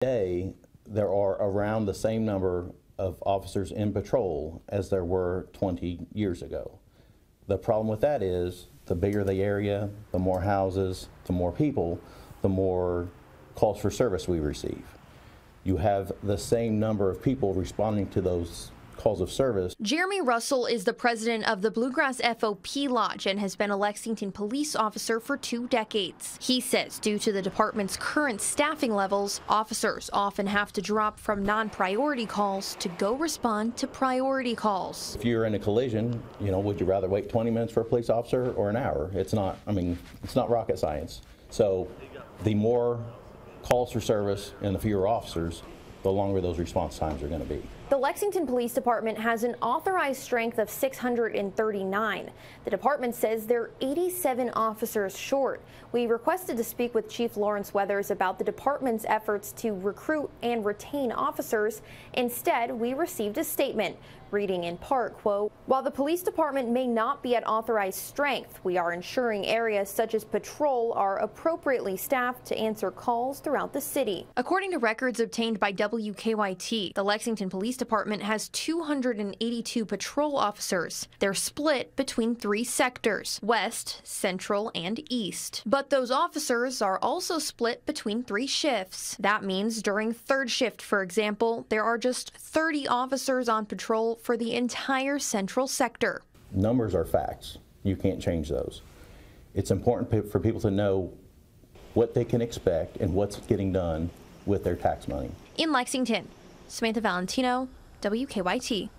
Today, there are around the same number of officers in patrol as there were 20 years ago. The problem with that is the bigger the area, the more houses, the more people, the more calls for service we receive. You have the same number of people responding to those calls of service. Jeremy Russell is the president of the Bluegrass FOP Lodge and has been a Lexington police officer for 2 decades. He says due to the department's current staffing levels, officers often have to drop from non-priority calls to go respond to priority calls. If you're in a collision, would you rather wait 20 minutes for a police officer or an hour? It's not rocket science. So the more calls for service and the fewer officers, the longer those response times are going to be. The Lexington Police Department has an authorized strength of 639. The department says they're 87 officers short. We requested to speak with Chief Lawrence Weathers about the department's efforts to recruit and retain officers. Instead, we received a statement reading in part, quote, "While the police department may not be at authorized strength, we are ensuring areas such as patrol are appropriately staffed to answer calls throughout the city." According to records obtained by WKYT, the Lexington Police Department has 282 patrol officers. They're split between 3 sectors: west, central, and east. But those officers are also split between 3 shifts. That means during 3rd shift, for example, there are just 30 officers on patrol for the entire central sector. Numbers are facts. You can't change those. It's important for people to know what they can expect and what's getting done with their tax money. In Lexington, Samantha Valentino, WKYT.